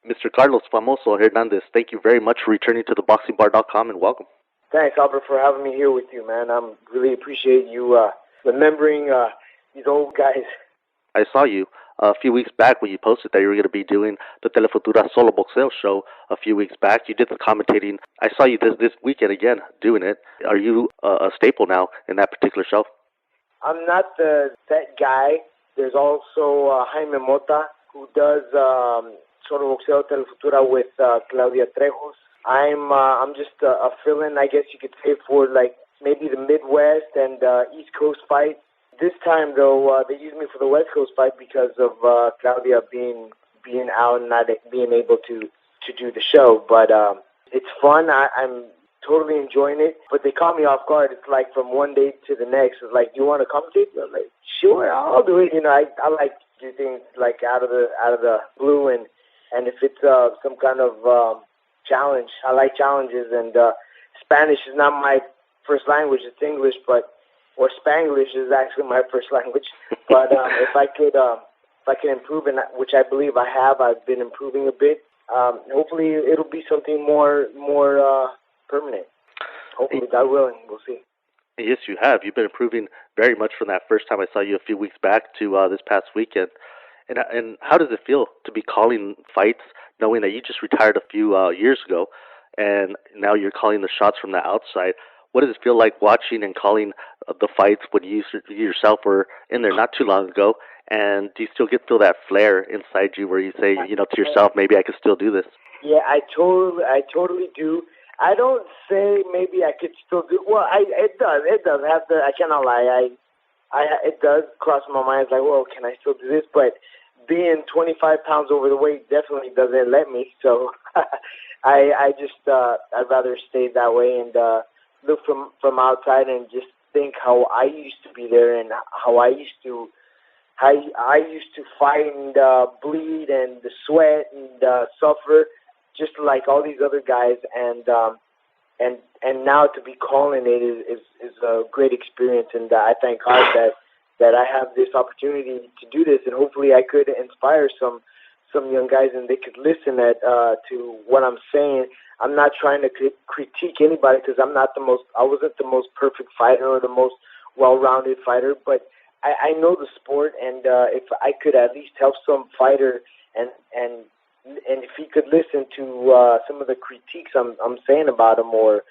Mr. Carlos Famoso Hernandez, thank you very much for returning to theboxingbar.com and welcome. Thanks, Albert, for having me here with you, man. I'm really appreciate you remembering these old guys. I saw you a few weeks back when you posted that you were going to be doing the Telefutura Solo Boxeo show a few weeks back. You did the commentating. I saw you this weekend again doing it. Are you a staple now in that particular show? I'm not that guy. There's also Jaime Mota, who does Solo Boxeo Telefutura with Claudia Trejos. I'm just a fill-in, I guess you could say, for like maybe the Midwest and East Coast fights. This time, though, they used me for the West Coast fight because of Claudia being out and not being able to do the show. But it's fun. I'm totally enjoying it. But they caught me off guard. It's like from one day to the next. It's like, do you want to commentate? I'm like, sure, I'll do it. You know, I like to do things like out of the blue, and if it's some kind of challenge. I like challenges, and Spanish is not my first language. It's English, or Spanglish is actually my first language. But if I could improve, and which I believe I have, I've been improving a bit. Hopefully, it'll be something more permanent. Hopefully, God willing, we'll see. Yes, you have. You've been improving very much from that first time I saw you a few weeks back to this past weekend. And how does it feel to be calling fights, knowing that you just retired a few years ago, and now you're calling the shots from the outside? What does it feel like watching and calling the fights when you yourself were in there not too long ago? And do you still feel that flair inside you where you say, to yourself, maybe I could still do this? Yeah, I totally do. I don't say maybe I could still do. Well, it does. I cannot lie. It does cross my mind. It's like, well, can I still do this? But being 25 pounds over the weight definitely doesn't let me. So I'd rather stay that way and look from outside and just think how I used to be there and how I used to fight and bleed and sweat and suffer just like all these other guys, and now to be calling it is a great experience, and I thank God that I have this opportunity to do this, and hopefully I could inspire some young guys and they could listen to what I'm saying. I'm not trying to critique anybody because I wasn't the most perfect fighter or the most well-rounded fighter, but I know the sport, and if I could at least help some fighter and if he could listen to some of the critiques I'm saying about him, or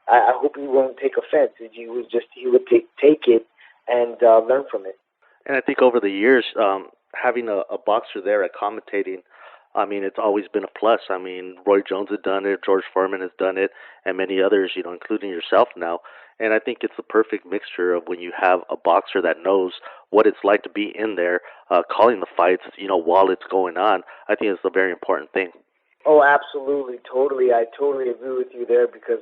I hope he won't take offense. He would take it and learn from it. And I think over the years, having a boxer there at commentating, I mean, it's always been a plus. I mean, Roy Jones has done it, George Foreman has done it, and many others, including yourself now. And I think it's the perfect mixture of when you have a boxer that knows what it's like to be in there, calling the fights, while it's going on. I think it's a very important thing. Oh, absolutely, totally. I totally agree with you there, because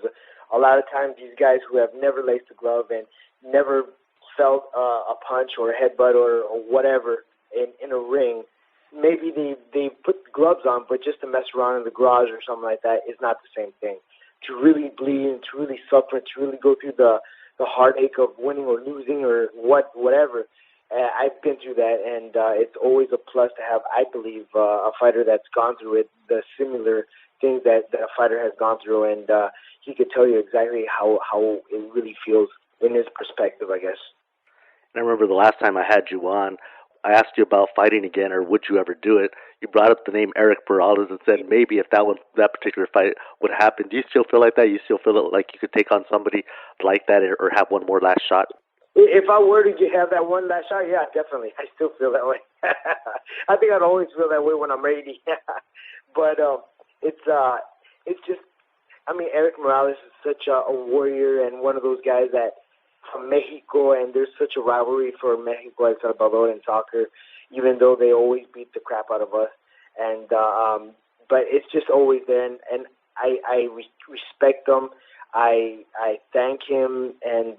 a lot of times these guys who have never laced a glove and never felt a punch or a headbutt or whatever in a ring, maybe they put gloves on, but just to mess around in the garage or something like that is not the same thing. To really bleed and to really suffer, to really go through the heartache of winning or losing or whatever. I've been through that, and it's always a plus to have, I believe, a fighter that's gone through it, the similar things that a fighter has gone through, and he could tell you exactly how it really feels in his perspective, I guess. And I remember the last time I had you on, I asked you about fighting again, or would you ever do it? You brought up the name Eric Peralta and said maybe if that particular fight would happen. Do you still feel like that? You still feel like you could take on somebody like that or have one more last shot? If I were to have that one last shot, yeah, definitely. I still feel that way. I think I'd always feel that way when I'm ready. But it's just, I mean, Eric Morales is such a warrior and one of those guys that from Mexico, and there's such a rivalry for Mexico and El Salvador in soccer, even though they always beat the crap out of us. And but it's just always there, and I respect them. I thank him, and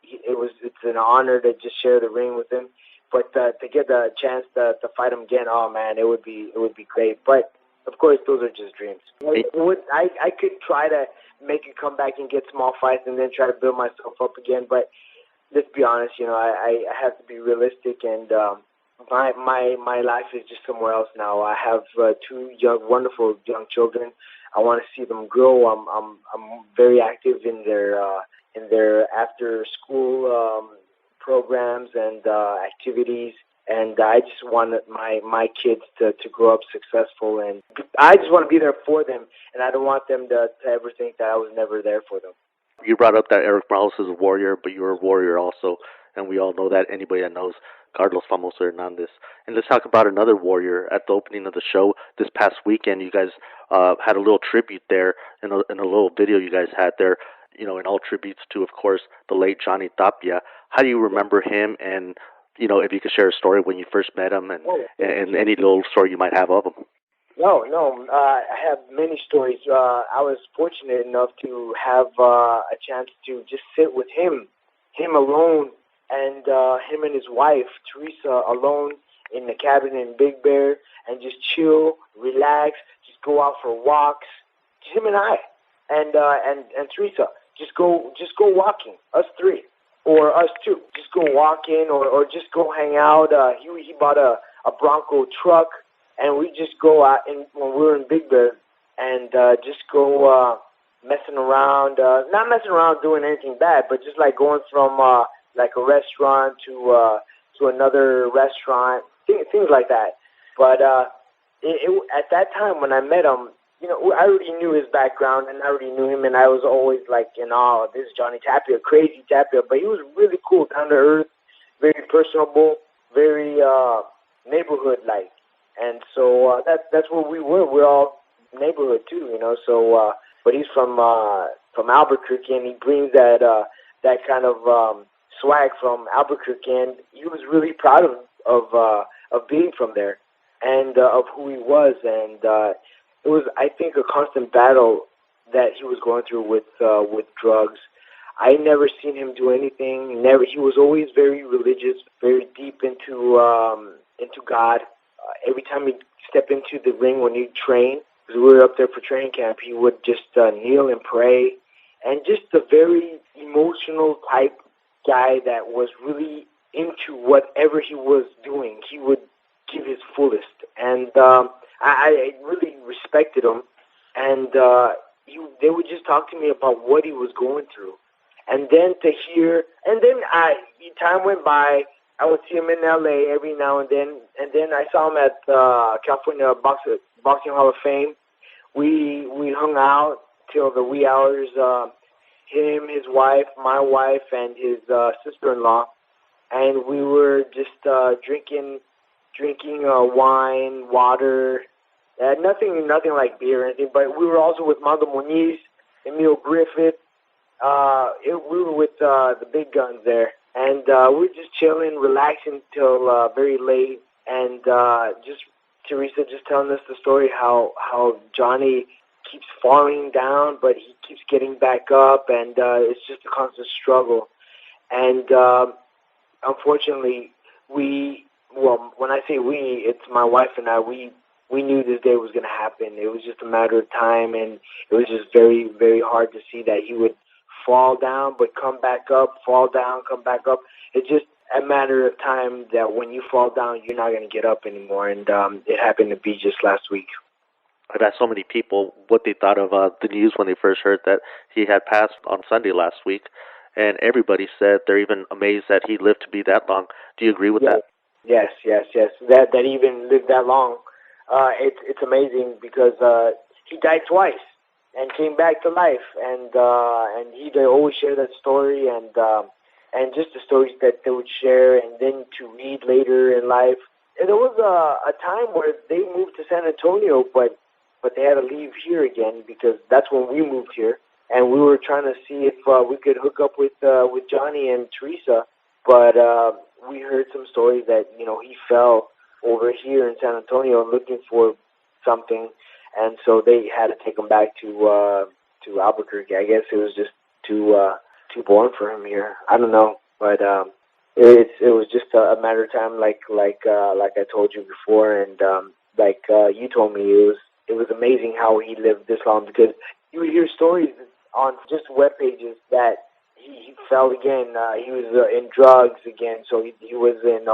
it's an honor to just share the ring with him. But to get the chance to fight him again, oh man, it would be great. But of course, those are just dreams. I could try to make a comeback and get small fights and then try to build myself up again. But let's be honest, I have to be realistic, and my life is just somewhere else now. I have two wonderful young children. I want to see them grow. I'm very active in their after school programs and activities. And I just want my kids to grow up successful, and I just want to be there for them. And I don't want them to ever think that I was never there for them. You brought up that Eric Morales is a warrior, but you're a warrior also, and we all know that. Anybody that knows Carlos Famoso Hernandez. And let's talk about another warrior. At the opening of the show this past weekend, you guys had a little tribute there in a little video you guys had there. You know, in all tributes to, of course, the late Johnny Tapia. How do you remember him? And if you could share a story when you first met him, and any little story you might have of him. No. I have many stories. I was fortunate enough to have a chance to just sit with him alone, and him and his wife, Teresa, alone in the cabin in Big Bear, and just chill, relax, just go out for walks. Just him and I, and Teresa, just go walking. Us three, or us two, just go walking, or just go hang out. He bought a Bronco truck. And we just go out when we were in Big Bear and just go messing around, not messing around doing anything bad, but just like going from like a restaurant to another restaurant, things like that. But at that time when I met him, I already knew his background and I already knew him, and I was always like in awe. This is Johnny Tapia, crazy Tapia, but he was really cool, down to earth, very personable, very neighborhood-like. And so that's where we were. We're all neighborhood too, So, but he's from Albuquerque, and he brings that kind of swag from Albuquerque, and he was really proud of being from there and of who he was. And it was, I think, a constant battle that he was going through with drugs. I never seen him do anything. Never. He was always very religious, very deep into God. Every time he'd step into the ring when he'd train, because we were up there for training camp, he would just kneel and pray, and just a very emotional type guy that was really into whatever he was doing. He would give his fullest, and I really respected him. And they would just talk to me about what he was going through, and then time went by. I would see him in L.A. every now and then I saw him at California Boxing Hall of Fame. We hung out till the wee hours. Him, his wife, my wife, and his sister-in-law, and we were just drinking wine, water, nothing like beer or anything. But we were also with Mando Moniz, Emil Griffith. We were with the big guns there. And we were just chilling, relaxing till very late, and just Teresa just telling us the story how Johnny keeps falling down, but he keeps getting back up, and it's just a constant struggle. And unfortunately, when I say we, it's my wife and I. We knew this day was going to happen. It was just a matter of time, and it was just very, very hard to see that he would fall down but come back up, fall down, come back up. It's just a matter of time that when you fall down, you're not going to get up anymore. And it happened to be just last week. I've asked so many people what they thought of the news when they first heard that he had passed on Sunday last week, and everybody said they're even amazed that he lived to be that long. Do you agree with that? Yes. That he even lived that long. It's amazing because he died twice and came back to life, and he'd always share that story, and just the stories that they would share, and then to read later in life. And there was a time where they moved to San Antonio, but they had to leave here again because that's when we moved here, and we were trying to see if we could hook up with Johnny and Teresa, but we heard some stories that he fell over here in San Antonio looking for something. And so they had to take him back to Albuquerque. I guess it was just too boring for him here. I don't know, but it was just a matter of time, like I told you before, and like you told me, it was amazing how he lived this long, because you would hear stories on just web pages that he fell again. He was in drugs again, so he was in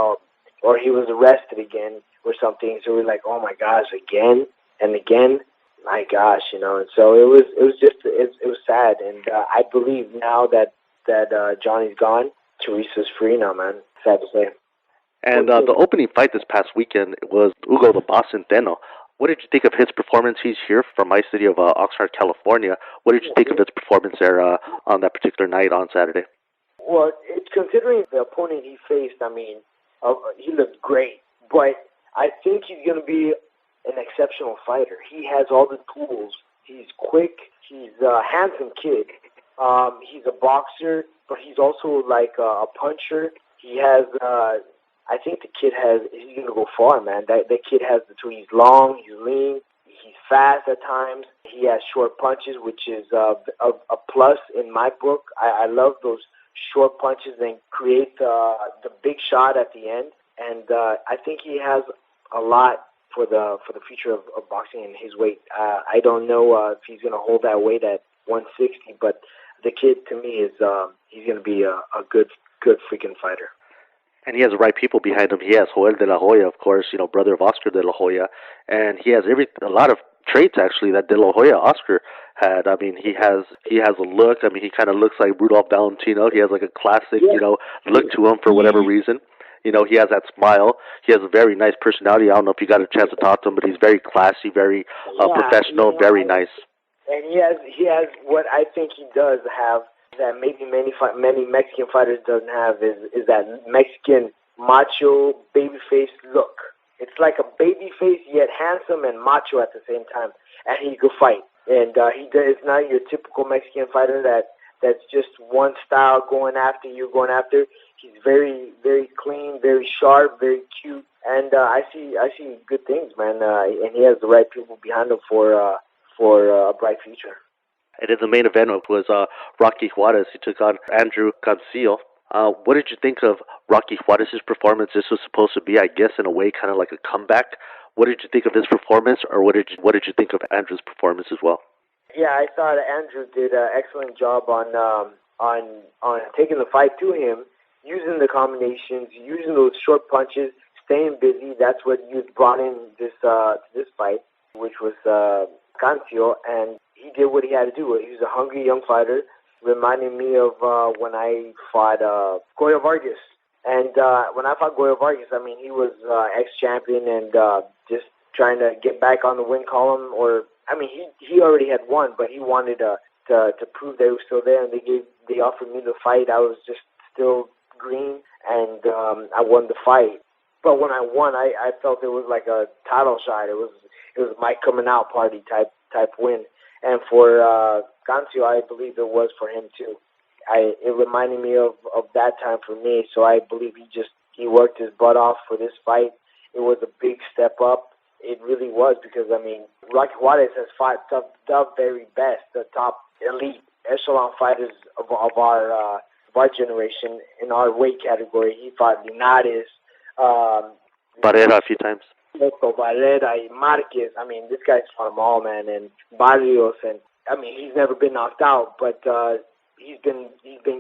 or he was arrested again or something. So we're like, oh my gosh, again and again. My gosh, and so it was sad, and I believe now that Johnny's gone, Teresa's free now, man. Sad to say. And the opening fight this past weekend was Hugo the Boss Centeno. What did you think of his performance? He's here from my city of Oxnard, California. What did you think of his performance there on that particular night on Saturday? Well, it's considering the opponent he faced. I mean, he looked great, but I think he's going to be an exceptional fighter. He has all the tools. He's quick. He's a handsome kid. He's a boxer, but he's also like a puncher. He has. I think the kid he's going to go far, man. That kid has the tools. He's long, he's lean, he's fast at times. He has short punches, which is a plus in my book. I love those short punches and create the big shot at the end. And I think he has a lot for the future of boxing in his weight. I don't know if he's going to hold that weight at 160, but the kid to me is he's going to be a good freaking fighter. And he has the right people behind him. He has Joel de la Hoya, of course, brother of Oscar de la Hoya, and he has a lot of traits actually that de la Hoya Oscar had. I mean, he has a look. I mean, he kind of looks like Rudolph Valentino. He has like a classic, look to him for whatever reason. He has that smile. He has a very nice personality. I don't know if you got a chance to talk to him, but he's very classy, very professional, very nice. And he has what I think he does have that maybe many Mexican fighters doesn't have is that Mexican macho babyface look. It's like a babyface yet handsome and macho at the same time, and he could fight. And it's not your typical Mexican fighter that's just one style going after you. He's very very clean, very sharp, very cute, and I see good things, man. And he has the right people behind him for a bright future. And in the main event was Rocky Juarez. He took on Andrew Cancillo. What did you think of Rocky Juarez's performance? This was supposed to be, I guess, in a way, kind of like a comeback. What did you think of his performance, or what did you think of Andrew's performance as well? Yeah, I thought Andrew did an excellent job on taking the fight to him, using the combinations, using those short punches, staying busy. That's what you brought in this fight, which was Cancillo, and he did what he had to do. He was a hungry young fighter, reminding me of when I fought Goyo Vargas. And when I fought Goyo Vargas, I mean, he was ex-champion and just trying to get back on the win column. He already had won, but he wanted to prove they were still there, and they offered me the fight. I was just still green, and I won the fight. But when I won, I felt it was like a title shot. It was my coming out party type win. And for Cancillo, I believe it was for him too. It reminded me of that time for me. So I believe he worked his butt off for this fight. It was a big step up. It really was, because I mean, Rocky Juarez has fought the very best, the top elite echelon fighters of our generation in our weight category. He fought Linares, Barrera a few times. Barrera, Marquez. I mean, this guy's fought them all, man, and Barrios, and I mean, he's never been knocked out, but he's been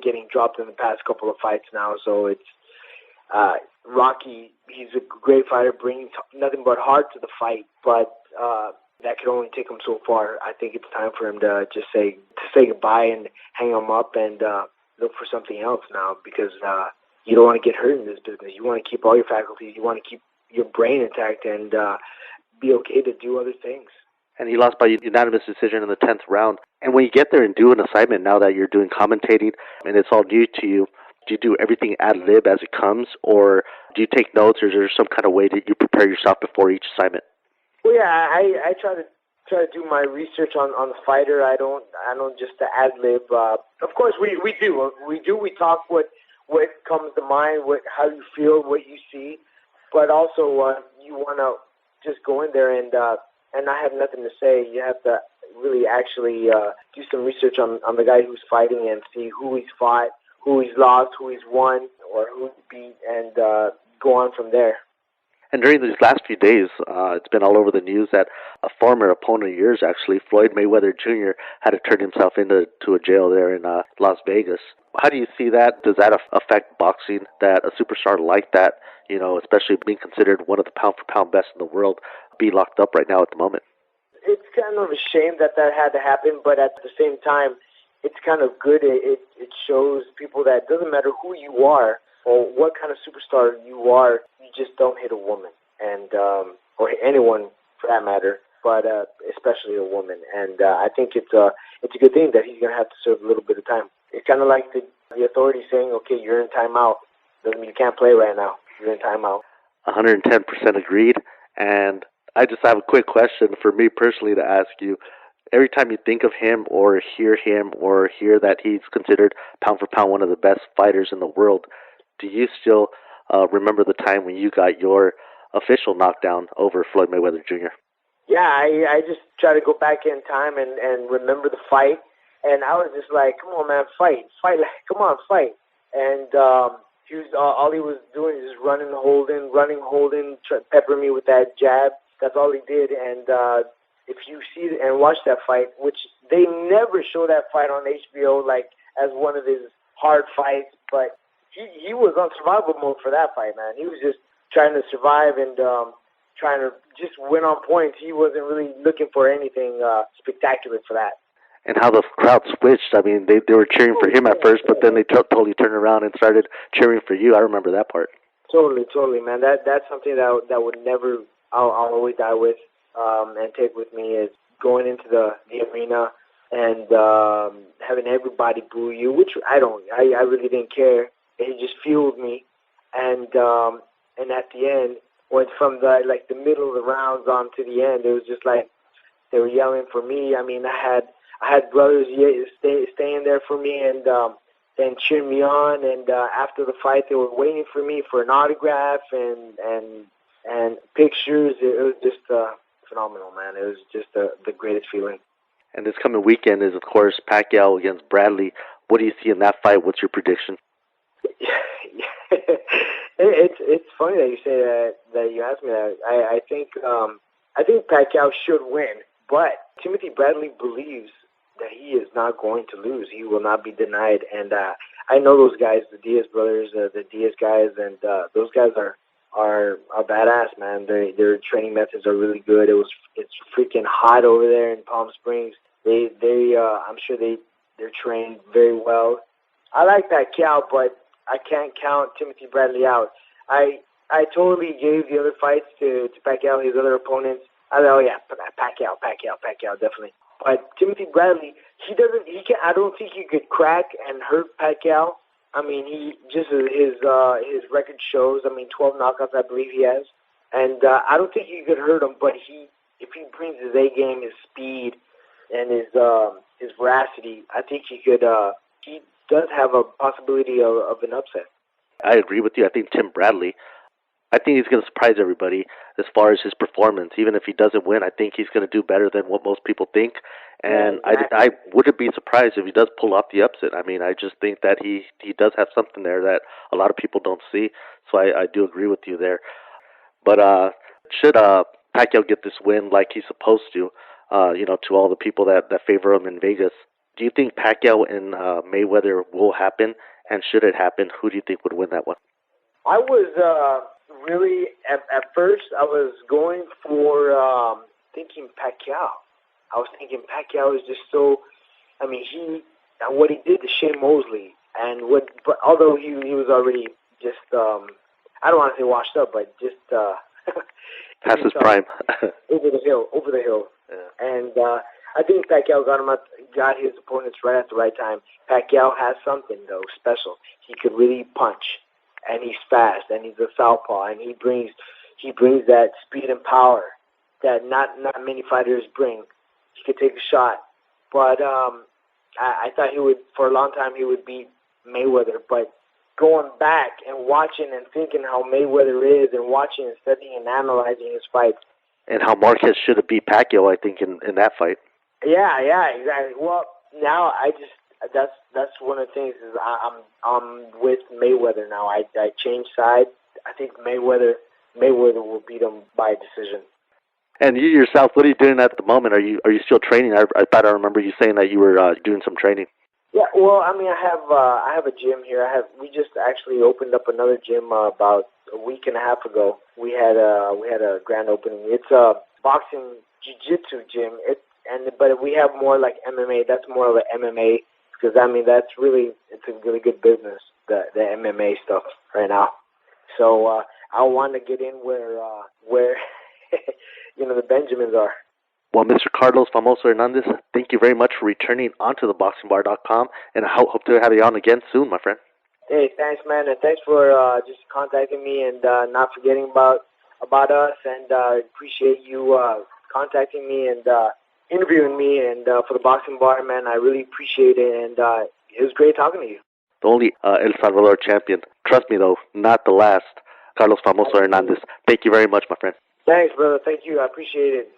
getting dropped in the past couple of fights now. So it's Rocky. He's a great fighter, brings nothing but heart to the fight, but that can only take him so far. I think it's time for him to just say goodbye and hang him up and look for something else now, because you don't want to get hurt in this business. You want to keep all your faculties. You want to keep your brain intact and be okay to do other things. And he lost by unanimous decision in the 10th round. And when you get there and do an assignment, now that you're doing commentating and it's all new to you, do you do everything ad lib as it comes, or do you take notes, or is there some kind of way that you prepare yourself before each assignment? Well, yeah, I try to do my research on the fighter. I don't just ad lib. Of course, we do. We talk what comes to mind, how you feel, what you see. But also, you want to just go in there and not have nothing to say. You have to really actually do some research on the guy who's fighting and see who he's fought, who he's lost, who he's won, or who he beat, and go on from there. And during these last few days, it's been all over the news that a former opponent of yours, actually, Floyd Mayweather Jr., had to turn himself into a jail there in Las Vegas. How do you see that? Does that affect boxing, that a superstar like that, especially being considered one of the pound-for-pound best in the world, be locked up right now at the moment? It's kind of a shame that had to happen, but at the same time, it's kind of good. It shows people that it doesn't matter who you are or what kind of superstar you are, you just don't hit a woman, and or anyone for that matter, but especially a woman. And I think it's a good thing that he's going to have to serve a little bit of time. It's kind of like the authorities saying, okay, you're in timeout. Doesn't mean you can't play right now. You're in timeout. 110% agreed. And I just have a quick question for me personally to ask you. Every time you think of him or hear that he's considered pound for pound one of the best fighters in the world, do you still remember the time when you got your official knockdown over Floyd Mayweather Jr.? Yeah, I just try to go back in time and remember the fight. And I was just like, come on, man, fight, come on, fight. And he was all he was doing is running, holding, pepper me with that jab. That's all he did. And if you see and watch that fight, which they never show that fight on HBO like as one of his hard fights, but he was on survival mode for that fight, man. He was just trying to survive and trying to just win on points. He wasn't really looking for anything spectacular for that. And how the crowd switched. I mean, they were cheering for him at first, but then they totally turned around and started cheering for you. I remember that part. Totally, man. That's something that would never, I'll always die with and take with me, is going into the arena and having everybody boo you, which I really didn't care. It just fueled me. And at the end, went from the middle of the rounds on to the end, it was just like they were yelling for me. I mean, I had brothers staying there for me and cheering me on. And after the fight, they were waiting for me for an autograph and pictures. It was just phenomenal, man. It was just the greatest feeling. And this coming weekend is, of course, Pacquiao against Bradley. What do you see in that fight? What's your prediction? It's funny that you say that you asked me that. I think Pacquiao should win, but Timothy Bradley believes that he is not going to lose. He will not be denied. And I know those guys, the Diaz brothers, the Diaz guys, and those guys are badass, man. Their training methods are really good. It's freaking hot over there in Palm Springs. I'm sure they're trained very well. I like Pacquiao, but I can't count Timothy Bradley out. I totally gave the other fights to Pacquiao, his other opponents. I thought, oh yeah, Pacquiao, definitely. But Timothy Bradley, I don't think he could crack and hurt Pacquiao. I mean, his record shows. I mean, 12 knockouts, I believe he has. And I don't think he could hurt him. But if he brings his A game, his speed, and his veracity, I think he could. He does have a possibility of an upset. I agree with you. I think Tim Bradley, I think he's going to surprise everybody as far as his performance. Even if he doesn't win, I think he's going to do better than what most people think. And yeah, exactly. I wouldn't be surprised if he does pull off the upset. I mean, I just think that he does have something there that a lot of people don't see. So I do agree with you there. But should Pacquiao get this win like he's supposed to, to all the people that favor him in Vegas, do you think Pacquiao and Mayweather will happen? And should it happen, who do you think would win that one? I was really, at first, I was going for thinking Pacquiao. I was thinking Pacquiao is just so, I mean, what he did to Shane Mosley, but although he was already just, I don't want to say washed up, but just past his prime. over the hill. Yeah. And I think Pacquiao got his opponents right at the right time. Pacquiao has something though special. He could really punch, and he's fast, and he's a southpaw, and he brings that speed and power that not many fighters bring. He could take a shot, but I thought for a long time he would beat Mayweather. But going back and watching and thinking how Mayweather is, and watching and studying and analyzing his fights, and how Marquez should have beat Pacquiao, I think, in that fight. Yeah, exactly. Well, now that's one of the things is I'm with Mayweather now. I changed sides. I think Mayweather Mayweather will beat him by decision. And you yourself, what are you doing at the moment? Are you still training? I thought I remember you saying that you were doing some training. Yeah, well, I mean, I have a gym here. We just actually opened up another gym about a week and a half ago. We had a grand opening. It's a boxing jiu-jitsu gym. But we have more like MMA. That's more of an MMA because I mean it's a really good business, the MMA stuff right now. So I want to get in where the Benjamins are. Well, Mr. Carlos Famoso Hernandez, thank you very much for returning onto the BoxingBar.com, and I hope to have you on again soon, my friend. Hey, thanks, man, and thanks for just contacting me and not forgetting about us, and appreciate you contacting me and interviewing me, and for the Boxing Bar, man, I really appreciate it, and it was great talking to you. The only El Salvador champion. Trust me, though, not the last. Carlos Famoso Hernandez. Thank you very much, my friend. Thanks, brother. Thank you. I appreciate it.